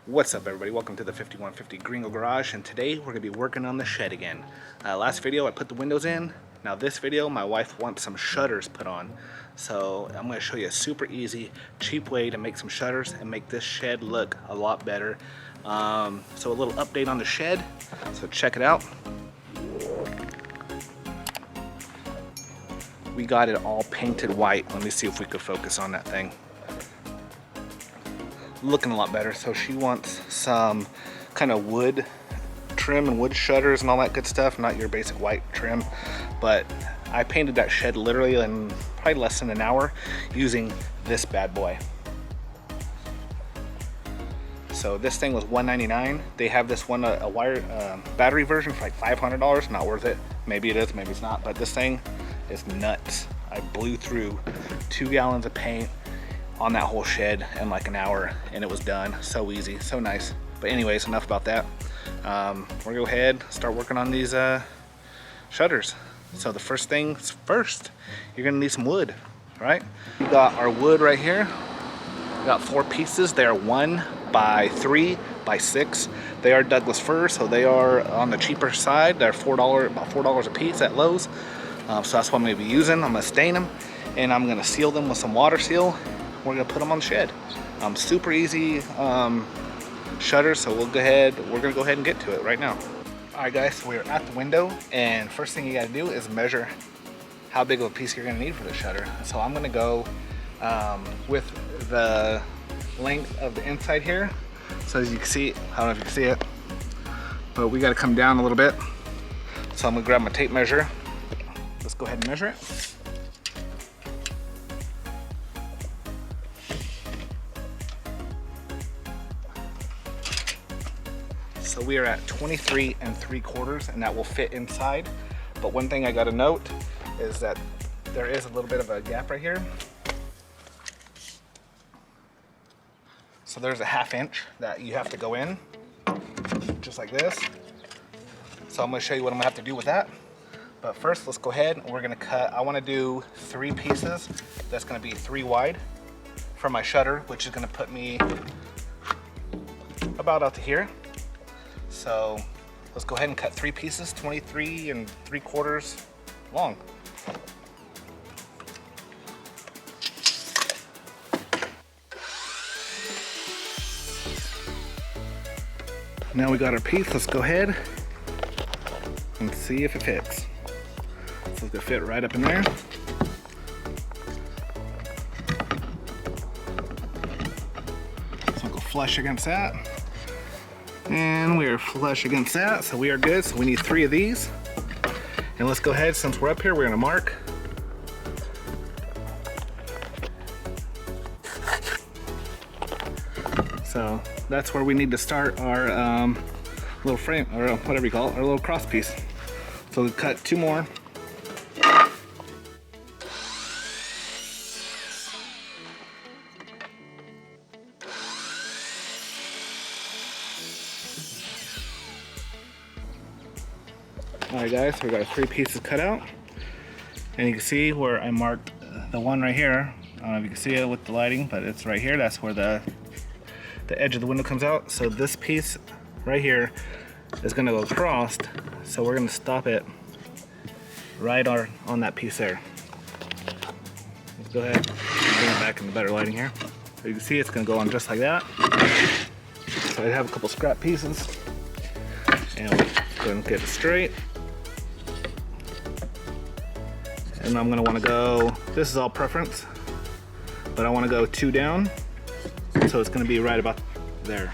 What's up, everybody? Welcome to the 5150 Gringo Garage, and today we're gonna be working on the shed again. Last video I put the windows in. Now this video my wife wants some shutters put on, so I'm gonna show you a super easy, cheap way to make some shutters and make this shed look a lot better. So a little update on the shed, so check it out. We got it all painted white. Let me see if we could focus on that thing. Looking a lot better. So she wants some kind of wood trim and wood shutters and all that good stuff, not your basic white trim. But I painted that shed literally in probably less than an hour using this bad boy. So this thing was $199. They have this one, a wire battery version for like $500. Not worth it. Maybe it is, maybe it's not, but this thing is nuts. I blew through 2 gallons of paint on that whole shed in like an hour, and it was done. So easy, so nice. But anyways, enough about that. We're gonna go ahead, start working on these shutters. So the first things first, you're gonna need some wood, right? We got our wood right here. We got 4 pieces. They are 1 by 3 by 6. They are Douglas fir, so they are on the cheaper side. They're about $4 a piece at Lowe's. So that's what I'm gonna be using. I'm gonna stain them, and I'm gonna seal them with some water seal. We're gonna put them on the shed. Super easy shutters, so we're gonna go ahead and get to it right now. All right, guys, so we're at the window, and first thing you gotta do is measure how big of a piece you're gonna need for the shutter. So I'm gonna go with the length of the inside here. So as you can see, I don't know if you can see it, but we gotta come down a little bit. So I'm gonna grab my tape measure. Let's go ahead and measure it. So we are at 23 3/4, and that will fit inside. But one thing I gotta note is that there is a little bit of a gap right here. So there's a 1/2 inch that you have to go in, just like this. So I'm gonna show you what I'm gonna have to do with that. But first, let's go ahead and we're gonna cut. I wanna do 3 pieces. That's gonna be 3 wide for my shutter, which is gonna put me about out to here. So let's go ahead and cut 3 pieces, 23 3/4 long. Now we got our piece. Let's go ahead and see if it fits. So it's gonna fit right up in there. So I'll go flush against that. And we are flush against that, so we are good. So we need 3 of these. And let's go ahead, since we're up here, we're gonna mark. So that's where we need to start our little frame, or whatever you call it, our little cross piece. So we'll cut 2 more. Alright guys, so we got 3 pieces cut out, and you can see where I marked the one right here. I don't know if you can see it with the lighting, but it's right here. That's where the edge of the window comes out. So this piece right here is going to go across, so we're going to stop it right on that piece there. Let's go ahead and bring it back in the better lighting here. So you can see it's going to go on just like that. So I have a couple scrap pieces, and we're going to get it straight. And I'm going to want to go, this is all preference, but I want to go 2 down, so it's going to be right about there.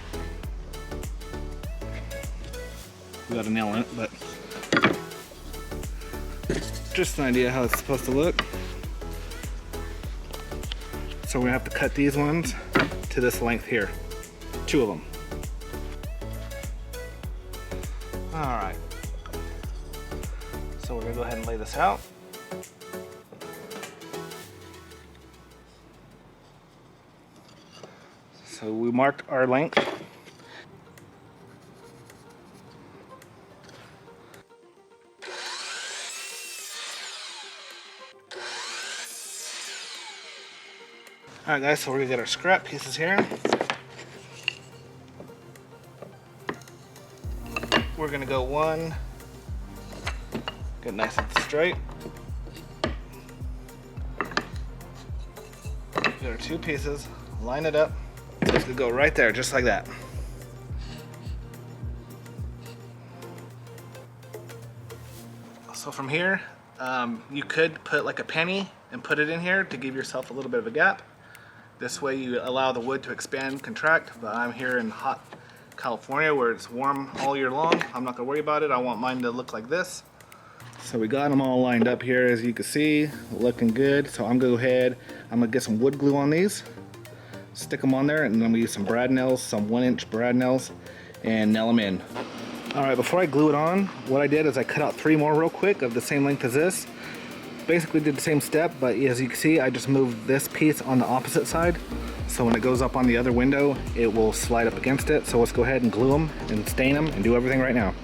We got a nail in it, but just an idea how it's supposed to look. So we're going to have to cut these ones to this length here, 2 of them. Alright, so we're going to go ahead and lay this out. So we marked our length. Alright guys, so we're gonna get our scrap pieces here. we're gonna go one, get nice and straight. Get our two pieces, line it up. It's gonna go right there, just like that. So from here, you could put like a penny and put it in here to give yourself a little bit of a gap. This way you allow the wood to expand, contract, but I'm here in hot California where it's warm all year long. I'm not gonna worry about it. I want mine to look like this. So we got them all lined up here, as you can see, looking good. So I'm gonna go ahead, I'm gonna get some wood glue on these, stick them on there, and then we use some brad nails, some 1-inch brad nails, and nail them in. All right, before I glue it on, what I did is I cut out 3 more real quick of the same length as this. Basically did the same step, but as you can see, I just moved this piece on the opposite side. So when it goes up on the other window, it will slide up against it. So let's go ahead and glue them and stain them and do everything right now.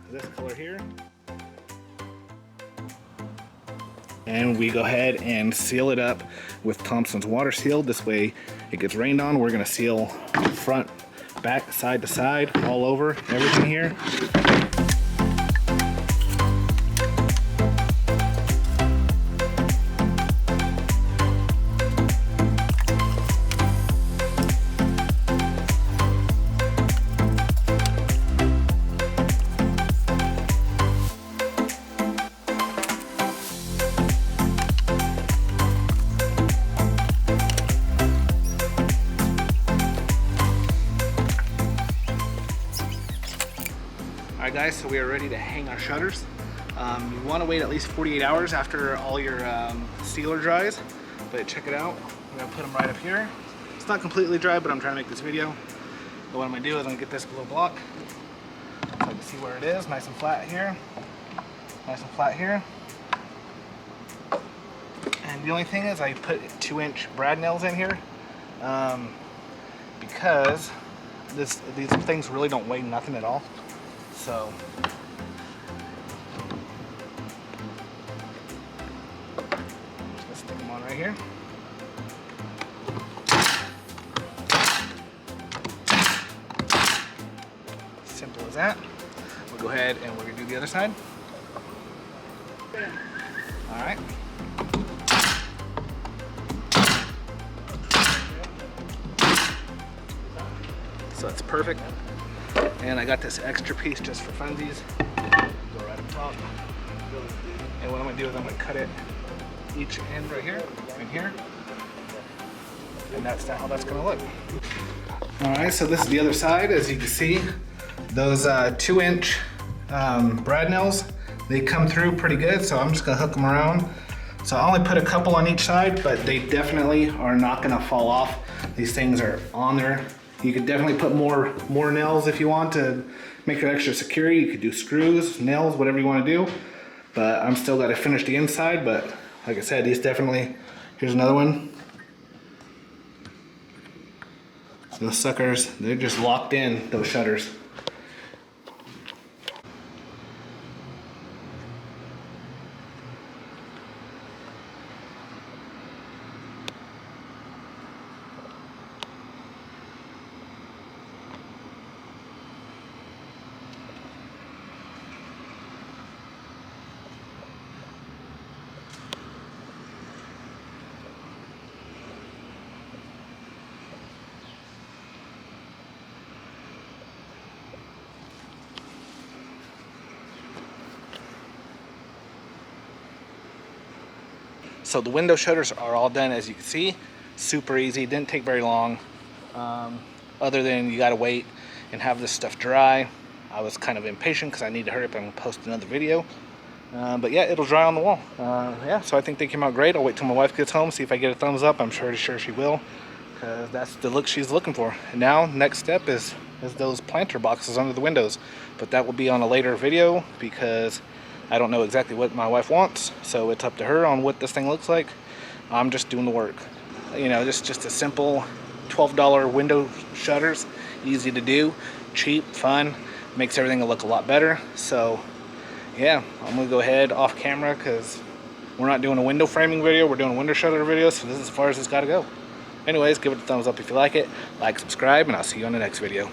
This color here, and we go ahead and seal it up with Thompson's water seal. This way it gets rained on. We're going to seal front, back, side to side, all over everything here. Alright guys, so we are ready to hang our shutters. You want to wait at least 48 hours after all your sealer dries, but check it out. I'm going to put them right up here. It's not completely dry, but I'm trying to make this video. But what I'm going to do is I'm going to get this blue block so I can see where it is, nice and flat here. Nice and flat here. And the only thing is I put 2-inch brad nails in here because these things really don't weigh nothing at all. So just stick them on right here. Simple as that. We'll go ahead and we're gonna do the other side. All right. So that's perfect. And I got this extra piece just for funsies. Go right up top. And what I'm gonna do is I'm gonna cut it each end right here and here. And that's how that's gonna look. All right, so this is the other side. As you can see, those 2-inch brad nails, they come through pretty good. So I'm just gonna hook them around. So I only put a couple on each side, but they definitely are not gonna fall off. These things are on there. You could definitely put more nails if you want to make it extra secure. You could do screws, nails, whatever you want to do. But I'm still got to finish the inside. But like I said, these definitely. Here's another one. Those suckers, they're just locked in, those shutters. So the window shutters are all done, as you can see. Super easy, didn't take very long. Other than you gotta wait and have this stuff dry. I was kind of impatient because I need to hurry up and post another video. But yeah, it'll dry on the wall. Yeah, so I think they came out great. I'll wait till my wife gets home, see if I get a thumbs up. I'm sure she will, because that's the look she's looking for. And now, next step is those planter boxes under the windows. But that will be on a later video because I don't know exactly what my wife wants, so it's up to her on what this thing looks like. I'm just doing the work. You know, just a simple $12 window shutters, easy to do, cheap, fun, makes everything look a lot better. So yeah, I'm gonna go ahead off camera because we're not doing a window framing video, we're doing a window shutter video, so this is as far as it's gotta go. Anyways, give it a thumbs up if you like it, like, subscribe, and I'll see you on the next video.